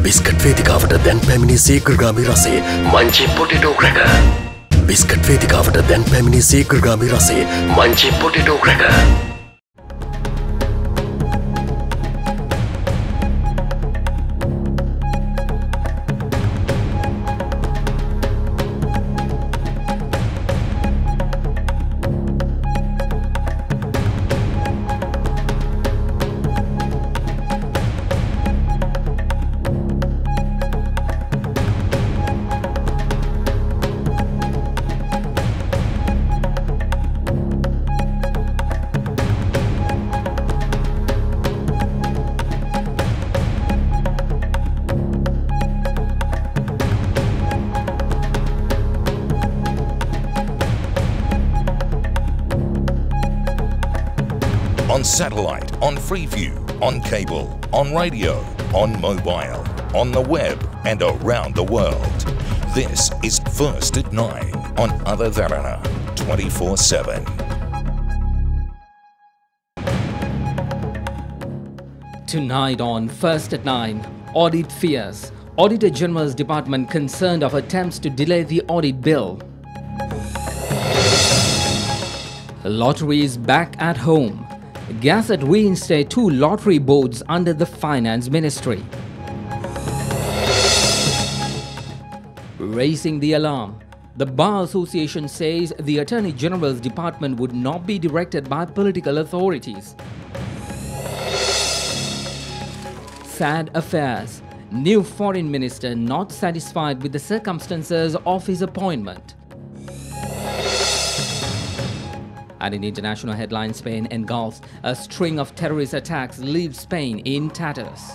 Biscuit වේදිකාවට දැන් පැමිණි සීග්‍රගාමී රසේ Munchee potato cracker. Biscuit වේදිකාවට දැන් පැමිණි සීග්‍රගාමී රසේ Munchee potato cracker. On satellite, on Freeview, on cable, on radio, on mobile, on the web and around the world. This is First at 9 on Other Derana 24/7. Tonight on First at 9, Audit fears. Auditor General's Department concerned of attempts to delay the audit bill. Lotteries back at home. Gazette reinstate 2 lottery boards under the Finance Ministry. Raising the alarm. The Bar Association says the Attorney General's Department would not be directed by political authorities. Sad affairs. New Foreign Minister not satisfied with the circumstances of his appointment. And in international headlines, Spain engulfs a string of terrorist attacks, leaves Spain in tatters.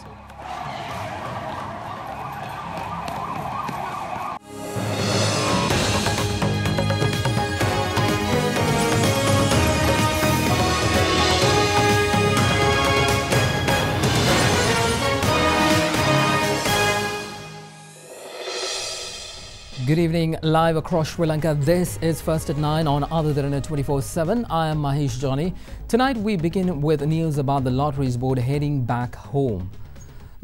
Good evening, live across Sri Lanka. This is First at 9 on Other Derana 24/7. I am Mahesh Johnny. Tonight we begin with news about the Lotteries Board heading back home.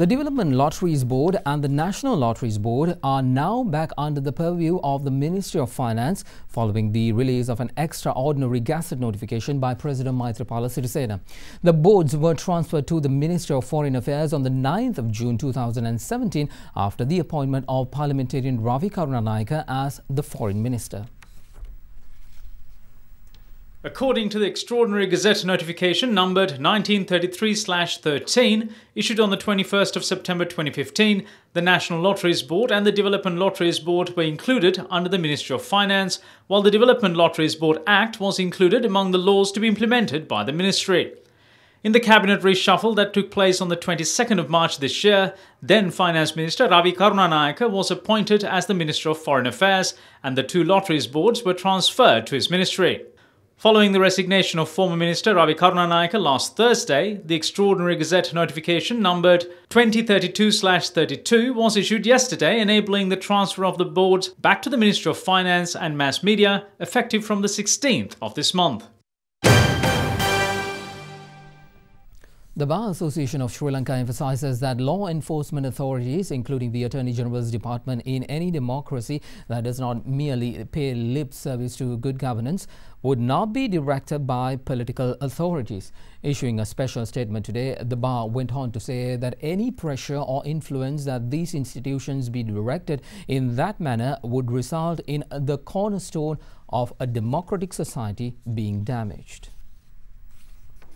The Development Lotteries Board and the National Lotteries Board are now back under the purview of the Ministry of Finance following the release of an extraordinary Gazette notification by President Maithripala Sirisena. The boards were transferred to the Ministry of Foreign Affairs on the 9th of June 2017 after the appointment of parliamentarian Ravi Karunanayake as the Foreign Minister. According to the Extraordinary Gazette notification numbered 1933/13, issued on the 21st of September 2015, the National Lotteries Board and the Development Lotteries Board were included under the Ministry of Finance, while the Development Lotteries Board Act was included among the laws to be implemented by the Ministry. In the cabinet reshuffle that took place on the 22nd of March this year, then Finance Minister Ravi Karunanayake was appointed as the Minister of Foreign Affairs, and the 2 lotteries boards were transferred to his ministry. Following the resignation of former Minister Ravi Karunanayake last Thursday, the Extraordinary Gazette notification numbered 2032/32 was issued yesterday, enabling the transfer of the boards back to the Ministry of Finance and Mass Media, effective from the 16th of this month. The Bar Association of Sri Lanka emphasizes that law enforcement authorities, including the Attorney General's Department, in any democracy that does not merely pay lip service to good governance, would not be directed by political authorities. Issuing a special statement today, the Bar went on to say that any pressure or influence that these institutions be directed in that manner would result in the cornerstone of a democratic society being damaged.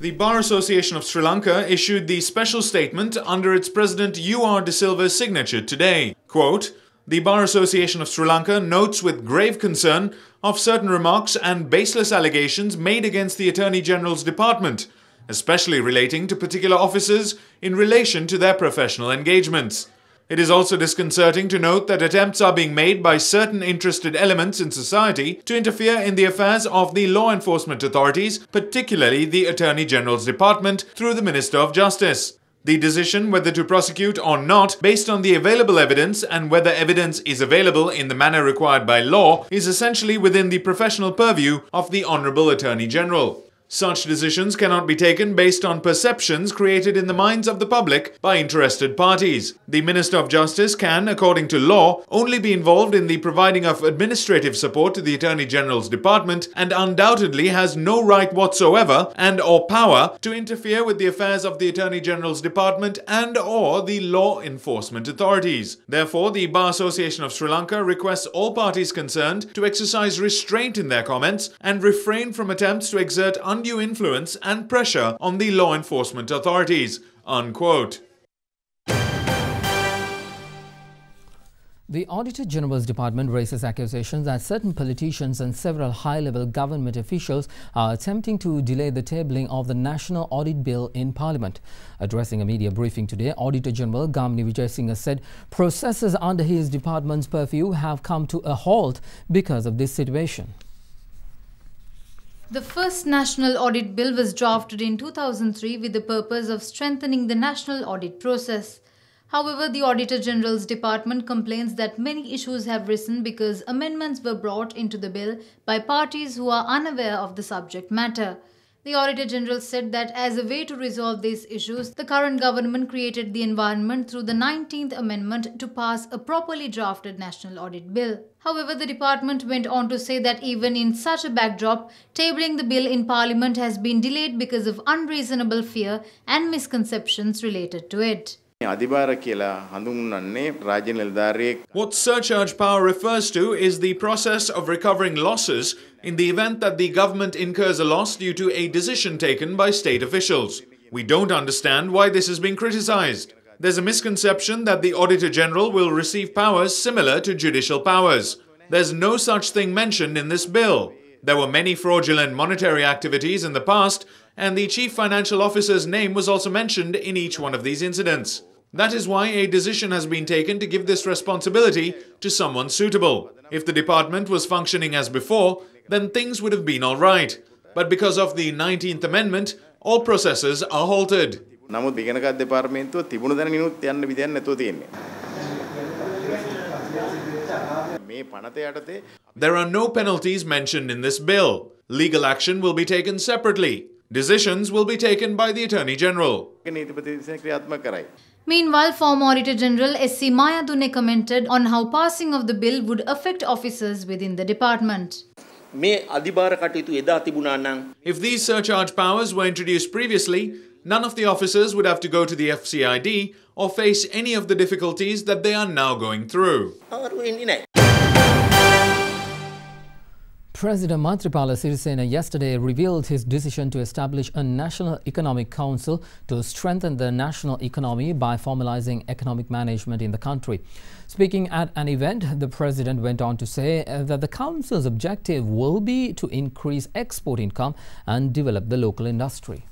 The Bar Association of Sri Lanka issued the special statement under its President U.R. De Silva's signature today. Quote, "The Bar Association of Sri Lanka notes with grave concern of certain remarks and baseless allegations made against the Attorney General's Department, especially relating to particular officers in relation to their professional engagements. It is also disconcerting to note that attempts are being made by certain interested elements in society to interfere in the affairs of the law enforcement authorities, particularly the Attorney General's Department, through the Minister of Justice. The decision whether to prosecute or not, based on the available evidence and whether evidence is available in the manner required by law, is essentially within the professional purview of the Honourable Attorney General. Such decisions cannot be taken based on perceptions created in the minds of the public by interested parties. The Minister of Justice can, according to law, only be involved in the providing of administrative support to the Attorney General's department and undoubtedly has no right whatsoever and/or power to interfere with the affairs of the Attorney General's department and/or the law enforcement authorities. Therefore, the Bar Association of Sri Lanka requests all parties concerned to exercise restraint in their comments and refrain from attempts to exert undue influence and pressure on the law enforcement authorities." Unquote. The Auditor General's Department raises accusations that certain politicians and several high-level government officials are attempting to delay the tabling of the National Audit Bill in Parliament. Addressing a media briefing today, Auditor General Gamini Vijayasinghe said processes under his department's purview have come to a halt because of this situation. The first National Audit Bill was drafted in 2003 with the purpose of strengthening the national audit process. However, the Auditor General's Department complains that many issues have risen because amendments were brought into the bill by parties who are unaware of the subject matter. The Auditor General said that as a way to resolve these issues, the current government created the environment through the 19th Amendment to pass a properly drafted National Audit Bill. However, the department went on to say that even in such a backdrop, tabling the bill in Parliament has been delayed because of unreasonable fear and misconceptions related to it. What surcharge power refers to is the process of recovering losses in the event that the government incurs a loss due to a decision taken by state officials. We don't understand why this is being criticized. There's a misconception that the Auditor General will receive powers similar to judicial powers. There's no such thing mentioned in this bill. There were many fraudulent monetary activities in the past, and the Chief Financial Officer's name was also mentioned in each one of these incidents. That is why a decision has been taken to give this responsibility to someone suitable. If the department was functioning as before, then things would have been all right. But because of the 19th Amendment, all processes are halted. There are no penalties mentioned in this bill. Legal action will be taken separately. Decisions will be taken by the Attorney General. Meanwhile, former Auditor General S.C. Mayadune commented on how passing of the bill would affect officers within the department. If these surcharge powers were introduced previously, none of the officers would have to go to the FCID or face any of the difficulties that they are now going through. President Maithripala Sirisena yesterday revealed his decision to establish a National Economic Council to strengthen the national economy by formalizing economic management in the country. Speaking at an event, the President went on to say that the Council's objective will be to increase export income and develop the local industry.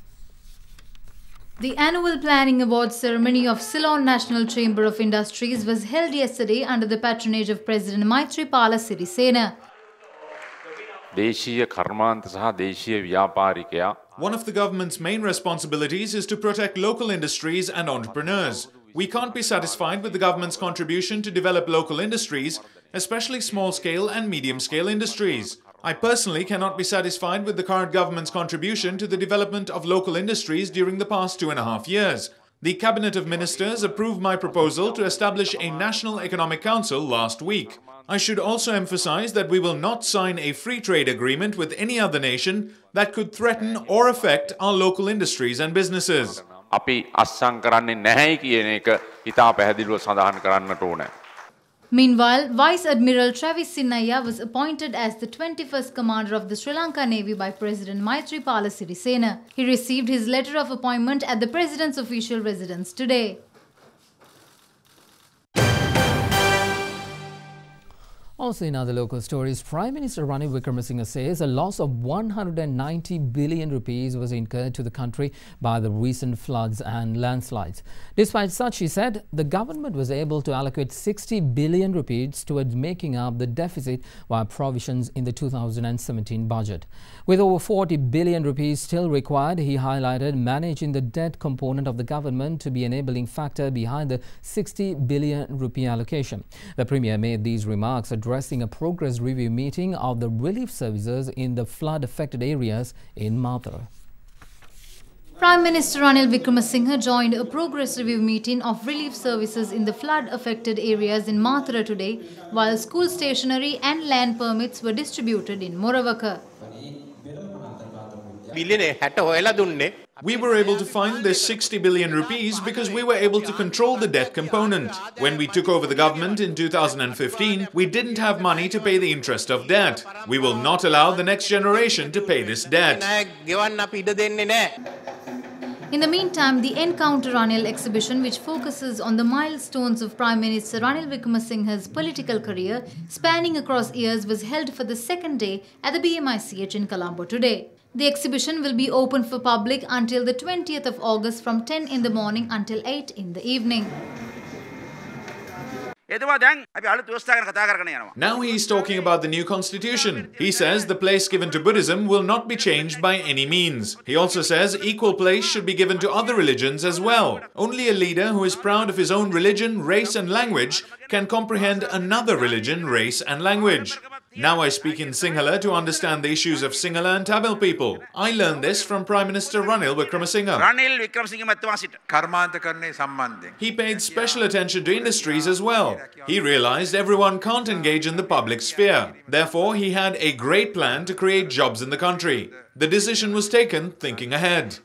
The annual Planning Awards ceremony of Ceylon National Chamber of Industries was held yesterday under the patronage of President Maithripala Sirisena. One of the government's main responsibilities is to protect local industries and entrepreneurs. We can't be satisfied with the government's contribution to develop local industries, especially small-scale and medium-scale industries. I personally cannot be satisfied with the current government's contribution to the development of local industries during the past 2.5 years. The Cabinet of Ministers approved my proposal to establish a National Economic Council last week. I should also emphasize that we will not sign a free trade agreement with any other nation that could threaten or affect our local industries and businesses. Meanwhile, Vice Admiral Travis Sinnaya was appointed as the 21st Commander of the Sri Lanka Navy by President Maithripala Sirisena. He received his letter of appointment at the President's official residence today. Also in other local stories, Prime Minister Ranil Wickremesinghe says a loss of 190 billion rupees was incurred to the country by the recent floods and landslides. Despite such, he said, the government was able to allocate 60 billion rupees towards making up the deficit via provisions in the 2017 budget. With over 40 billion rupees still required, he highlighted managing the debt component of the government to be an enabling factor behind the 60 billion rupee allocation. The Premier made these remarks addressing addressing a progress review meeting of the relief services in the flood-affected areas in Mathura. Prime Minister Ranil Wickremesinghe joined a progress review meeting of relief services in the flood-affected areas in Mathura today, while school stationery and land permits were distributed in Morawaka. We were able to find this 60 billion rupees because we were able to control the debt component. When we took over the government in 2015, we didn't have money to pay the interest of debt. We will not allow the next generation to pay this debt. In the meantime, the Encounter Ranil exhibition, which focuses on the milestones of Prime Minister Ranil Wickremesinghe's political career spanning across years, was held for the second day at the BMICH in Colombo today. The exhibition will be open for public until the 20th of August from 10 in the morning until 8 in the evening. Now he is talking about the new constitution. He says the place given to Buddhism will not be changed by any means. He also says equal place should be given to other religions as well. Only a leader who is proud of his own religion, race and language can comprehend another religion, race and language. Now I speak in Sinhala to understand the issues of Sinhala and Tamil people. I learned this from Prime Minister Ranil Wickremesinghe. He paid special attention to industries as well. He realized everyone can't engage in the public sphere. Therefore, he had a great plan to create jobs in the country. The decision was taken thinking ahead.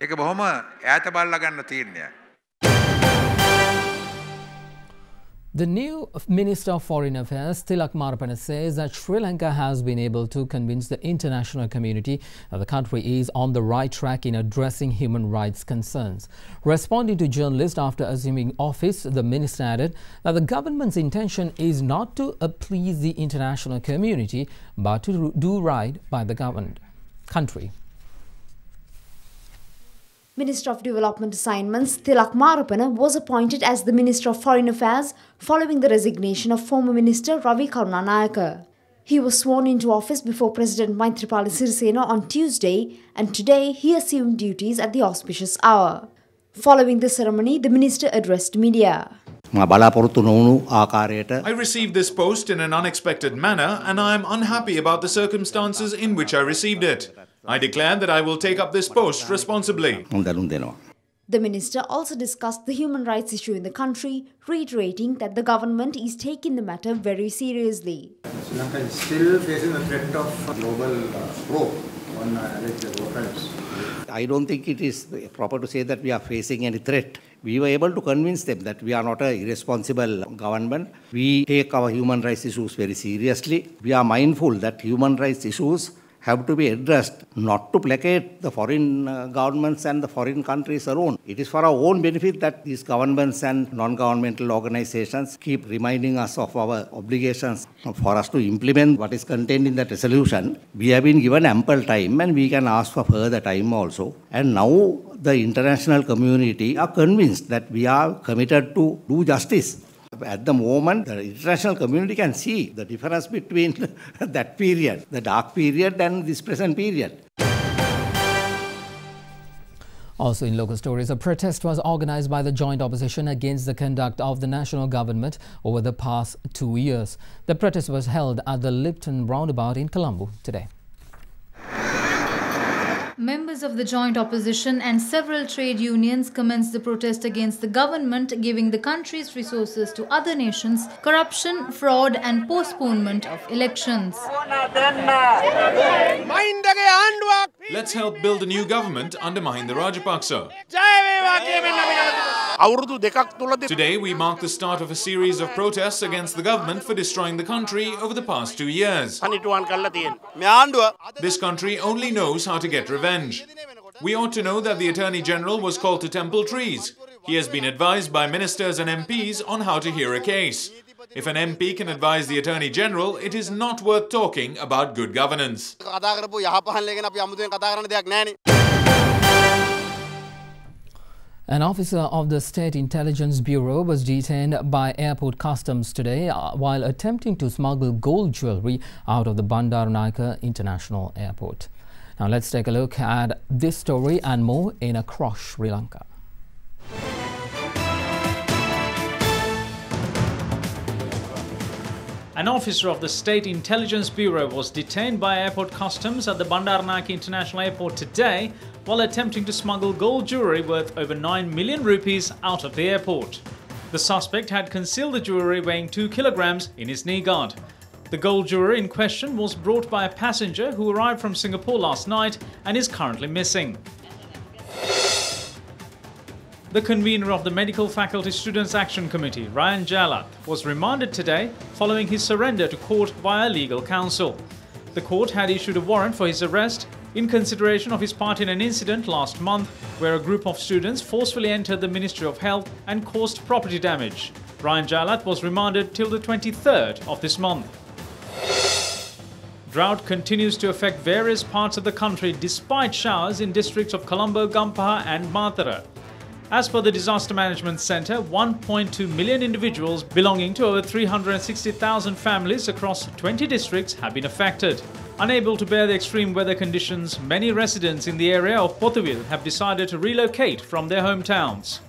The new Minister of Foreign Affairs, Tilak Marapana, says that Sri Lanka has been able to convince the international community that the country is on the right track in addressing human rights concerns. Responding to journalists after assuming office, the minister added that the government's intention is not to please the international community, but to do right by the country. Minister of Development Assignments Tilak Marapana was appointed as the Minister of Foreign Affairs following the resignation of former Minister Ravi Karunanayake. He was sworn into office before President Maithripala Sirisena on Tuesday, and today he assumed duties at the auspicious hour. Following the ceremony, the minister addressed media. I received this post in an unexpected manner and I am unhappy about the circumstances in which I received it. I declare that I will take up this post responsibly. The minister also discussed the human rights issue in the country, reiterating that the government is taking the matter very seriously. Sri Lanka is still facing the threat of global probe on alleged war crimes. I don't think it is proper to say that we are facing any threat. We were able to convince them that we are not an irresponsible government. We take our human rights issues very seriously. We are mindful that human rights issues have to be addressed, not to placate the foreign governments and the foreign countries alone. It is for our own benefit that these governments and non-governmental organizations keep reminding us of our obligations for us to implement what is contained in that resolution. We have been given ample time and we can ask for further time also. And now the international community are convinced that we are committed to do justice. At the moment, the international community can see the difference between that period, the dark period, and this present period. Also in local stories, a protest was organized by the joint opposition against the conduct of the national government over the past 2 years. The protest was held at the Lipton roundabout in Colombo today. Members of the joint opposition and several trade unions commenced the protest against the government giving the country's resources to other nations, corruption, fraud and postponement of elections. Let's help build a new government under Mahinda Rajapaksa. Today we mark the start of a series of protests against the government for destroying the country over the past 2 years. This country only knows how to get revenge. We ought to know that the Attorney General was called to temple trees. He has been advised by ministers and MPs on how to hear a case. If an MP can advise the Attorney General, it is not worth talking about good governance. An officer of the State Intelligence Bureau was detained by airport customs today while attempting to smuggle gold jewellery out of the Bandaranaike International Airport. Now let's take a look at this story and more in Across Sri Lanka. An officer of the State Intelligence Bureau was detained by Airport Customs at the Bandaranaike International Airport today while attempting to smuggle gold jewellery worth over 9 million rupees out of the airport. The suspect had concealed the jewellery weighing 2 kilograms in his knee guard. The gold jewellery in question was brought by a passenger who arrived from Singapore last night and is currently missing. The convener of the Medical Faculty Students' Action Committee, Ryan Jalat, was remanded today following his surrender to court via legal counsel. The court had issued a warrant for his arrest in consideration of his part in an incident last month where a group of students forcefully entered the Ministry of Health and caused property damage. Ryan Jalat was remanded till the 23rd of this month. Drought continues to affect various parts of the country despite showers in districts of Colombo, Gampaha and Matara. As per the Disaster Management Centre, 1.2 million individuals belonging to over 360,000 families across 20 districts have been affected. Unable to bear the extreme weather conditions, many residents in the area of Pothuwil have decided to relocate from their hometowns.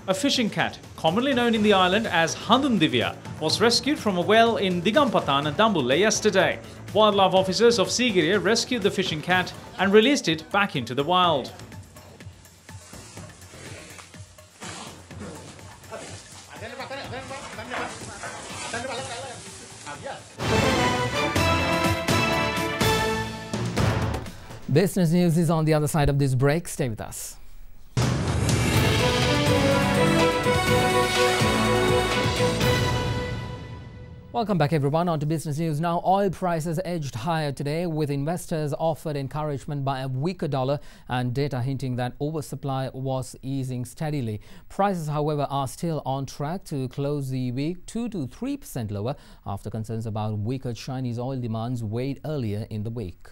A fishing cat, commonly known in the island as Handundivya, was rescued from a well in Digampathan and Dambulle yesterday. Wildlife officers of Sigiriya rescued the fishing cat and released it back into the wild. Business news is on the other side of this break. Stay with us. Welcome back everyone on to business news. Now oil prices edged higher today with investors offered encouragement by a weaker dollar and data hinting that oversupply was easing steadily. Prices however are still on track to close the week 2 to 3% lower after concerns about weaker Chinese oil demands weighed earlier in the week.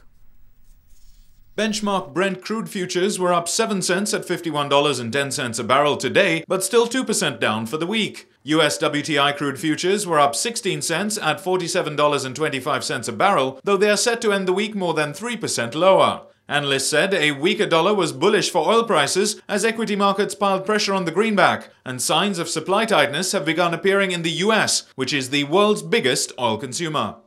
Benchmark Brent crude futures were up 7 cents at $51.10 a barrel today, but still 2% down for the week. US WTI crude futures were up 16 cents at $47.25 a barrel, though they are set to end the week more than 3% lower. Analysts said a weaker dollar was bullish for oil prices as equity markets piled pressure on the greenback, and signs of supply tightness have begun appearing in the US, which is the world's biggest oil consumer.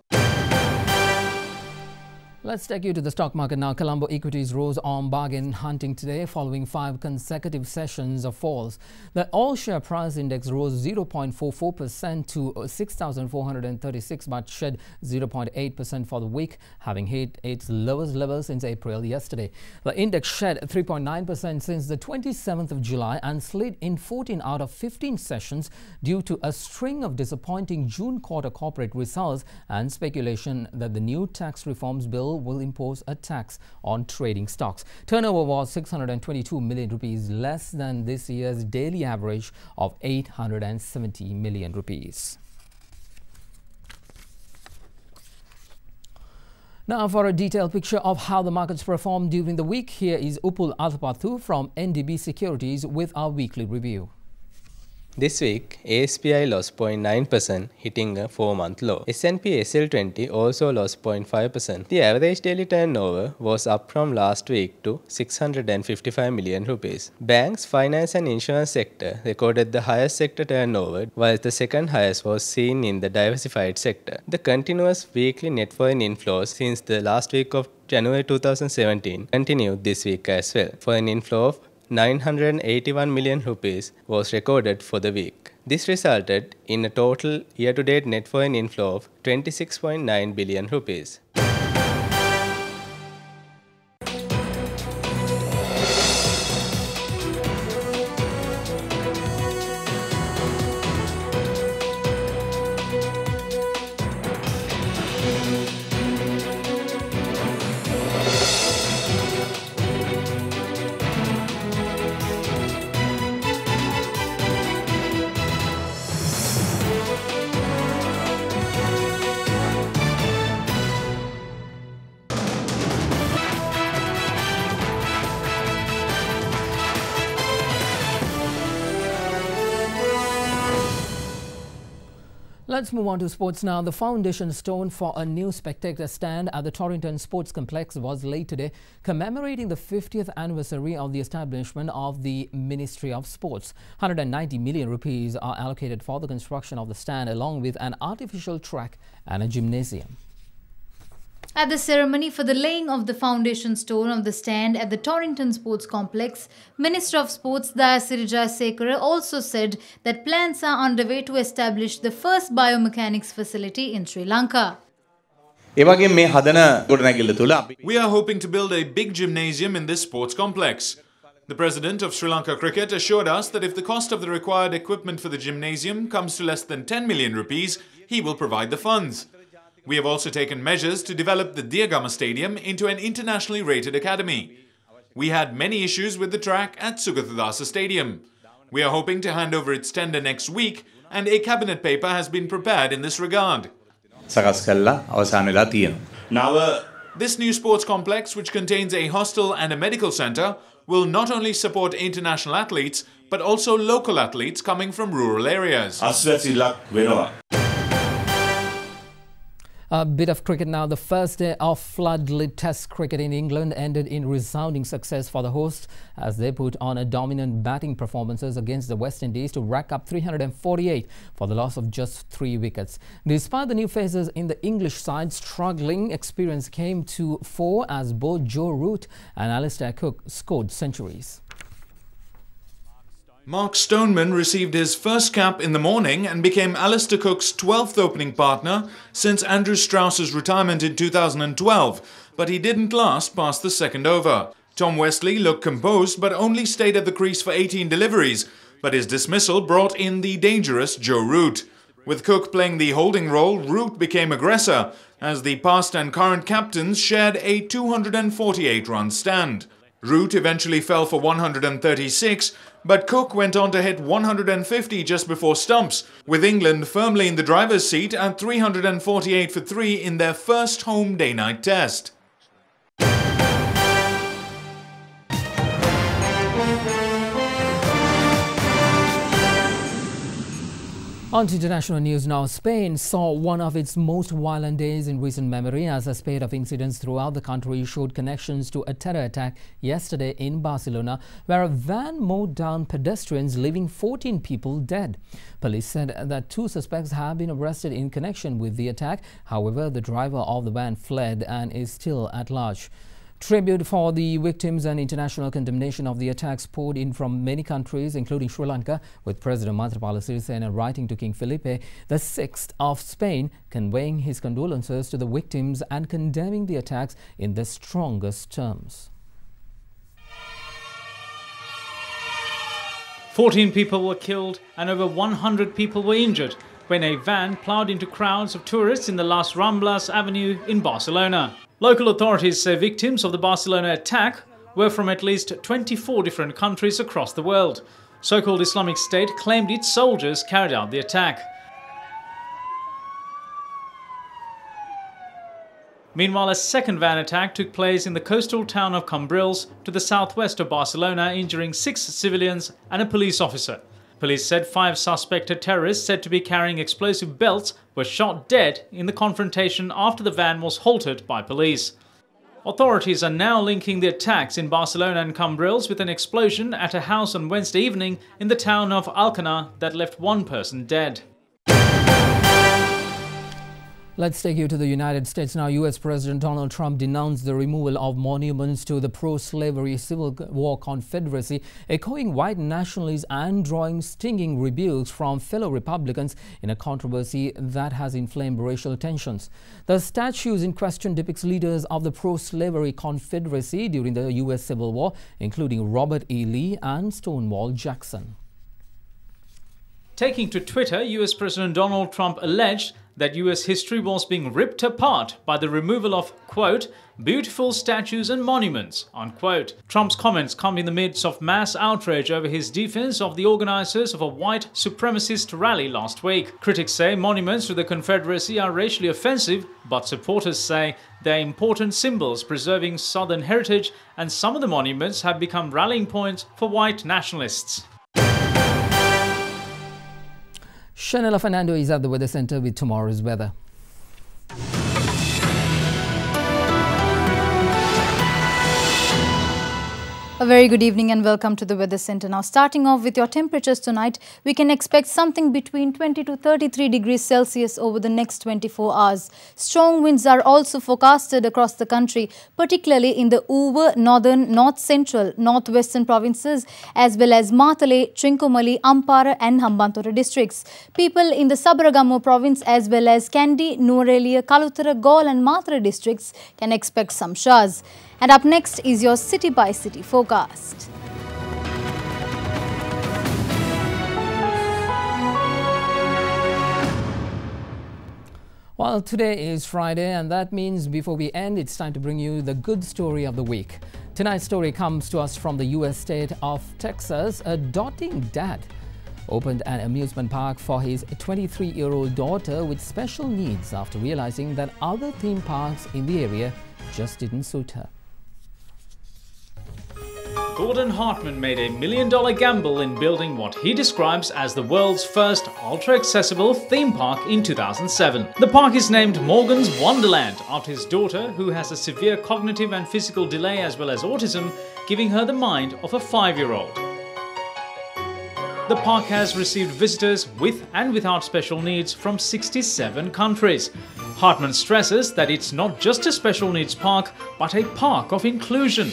Let's take you to the stock market now. Colombo equities rose on bargain hunting today following 5 consecutive sessions of falls. The all-share price index rose 0.44% to 6,436 but shed 0.8% for the week, having hit its lowest level since April yesterday. The index shed 3.9% since the 27th of July and slid in 14 out of 15 sessions due to a string of disappointing June quarter corporate results and speculation that the new tax reforms bill will impose a tax on trading stocks. Turnover was 622 million rupees, less than this year's daily average of 870 million rupees. Now for a detailed picture of how the markets performed during the week, here is Upul Athapathu from NDB Securities with our weekly review. This week, ASPI lost 0.9%, hitting a 4-month low. S&P SL20 also lost 0.5%. The average daily turnover was up from last week to 655 million rupees. Banks, finance and insurance sector recorded the highest sector turnover, while the second highest was seen in the diversified sector. The continuous weekly net foreign inflows since the last week of January 2017 continued this week as well. Foreign inflow of 981 million rupees was recorded for the week. This resulted in a total year-to-date net foreign inflow of 26.9 billion rupees. Let's move on to sports now. The foundation stone for a new spectator stand at the Torrington Sports Complex was laid today, commemorating the 50th anniversary of the establishment of the Ministry of Sports. 190 million rupees are allocated for the construction of the stand, along with an artificial track and a gymnasium. At the ceremony for the laying of the foundation stone of the stand at the Torrington Sports Complex, Minister of Sports Dayasirija Sekara also said that plans are underway to establish the first biomechanics facility in Sri Lanka. We are hoping to build a big gymnasium in this sports complex. The President of Sri Lanka Cricket assured us that if the cost of the required equipment for the gymnasium comes to less than 10 million rupees, he will provide the funds. We have also taken measures to develop the Diagama Stadium into an internationally rated academy. We had many issues with the track at Sugathadasa Stadium. We are hoping to hand over its tender next week, and a cabinet paper has been prepared in this regard. This new sports complex, which contains a hostel and a medical centre, will not only support international athletes, but also local athletes coming from rural areas. A bit of cricket now. The first day of floodlit Test cricket in England ended in resounding success for the hosts as they put on a dominant batting performances against the West Indies to rack up 348 for the loss of just 3 wickets. Despite the new faces in the English side struggling, experience came to fore as both Joe Root and Alistair Cook scored centuries. Mark Stoneman received his first cap in the morning and became Alistair Cook's 12th opening partner since Andrew Strauss's retirement in 2012, but he didn't last past the second over. Tom Westley looked composed but only stayed at the crease for 18 deliveries, but his dismissal brought in the dangerous Joe Root. With Cook playing the holding role, Root became aggressor as the past and current captains shared a 248-run stand. Root eventually fell for 136, but Cook went on to hit 150 just before stumps, with England firmly in the driver's seat at 348 for 3 in their first home day-night test. On to international news now. Spain saw one of its most violent days in recent memory as a spate of incidents throughout the country showed connections to a terror attack yesterday in Barcelona, where a van mowed down pedestrians, leaving 14 people dead. Police said that 2 suspects have been arrested in connection with the attack. However, the driver of the van fled and is still at large. Tribute for the victims and international condemnation of the attacks poured in from many countries, including Sri Lanka, with President Maithripala Sirisena writing to King Felipe VI of Spain, conveying his condolences to the victims and condemning the attacks in the strongest terms. 14 people were killed and over 100 people were injured when a van ploughed into crowds of tourists in the Las Ramblas Avenue in Barcelona. Local authorities say victims of the Barcelona attack were from at least 24 different countries across the world. So-called Islamic State claimed its soldiers carried out the attack. Meanwhile, a second van attack took place in the coastal town of Cambrils to the southwest of Barcelona, injuring 6 civilians and a police officer. Police said 5 suspected terrorists said to be carrying explosive belts were shot dead in the confrontation after the van was halted by police. Authorities are now linking the attacks in Barcelona and Cambrils with an explosion at a house on Wednesday evening in the town of Alcanar that left 1 person dead. Let's take you to the United States now. U.S. President Donald Trump denounced the removal of monuments to the pro-slavery Civil War Confederacy, echoing white nationalists and drawing stinging rebukes from fellow Republicans in a controversy that has inflamed racial tensions. The statues in question depicts leaders of the pro-slavery Confederacy during the U.S. Civil War, including Robert E. Lee and Stonewall Jackson. Taking to Twitter, US President Donald Trump alleged that US history was being ripped apart by the removal of, quote, beautiful statues and monuments, unquote. Trump's comments come in the midst of mass outrage over his defense of the organizers of a white supremacist rally last week. Critics say monuments to the Confederacy are racially offensive, but supporters say they're important symbols preserving Southern heritage, and some of the monuments have become rallying points for white nationalists. Shanella Fernando is at the weather center with tomorrow's weather. A very good evening and welcome to the Weather Center. Now, starting off with your temperatures tonight, we can expect something between 20 to 33 degrees Celsius over the next 24 hours. Strong winds are also forecasted across the country, particularly in the Uva, northern, north central, northwestern provinces, as well as Matale, Trincomalee, Ampara and Hambantota districts. People in the Sabaragamu province as well as Kandy, Nuwara, Kalutara, Galle and Matra districts can expect some showers. And up next is your city-by-city forecast. Well, today is Friday, and that means before we end, it's time to bring you the good story of the week. Tonight's story comes to us from the US state of Texas. A doting dad opened an amusement park for his 23-year-old daughter with special needs after realizing that other theme parks in the area just didn't suit her. Gordon Hartman made a $1 million gamble in building what he describes as the world's first ultra-accessible theme park in 2007. The park is named Morgan's Wonderland after his daughter, who has a severe cognitive and physical delay as well as autism, giving her the mind of a 5-year-old. The park has received visitors with and without special needs from 67 countries. Hartman stresses that it's not just a special needs park, but a park of inclusion.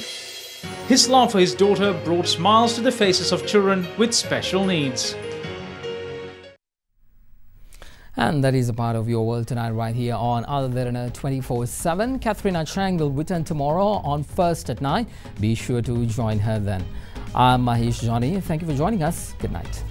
His love for his daughter brought smiles to the faces of children with special needs. And that is a part of your world tonight right here on Derana 24/7. Katharina Chang will return tomorrow on First at 9. Be sure to join her then. I'm Mahesh Johnny. Thank you for joining us. Good night.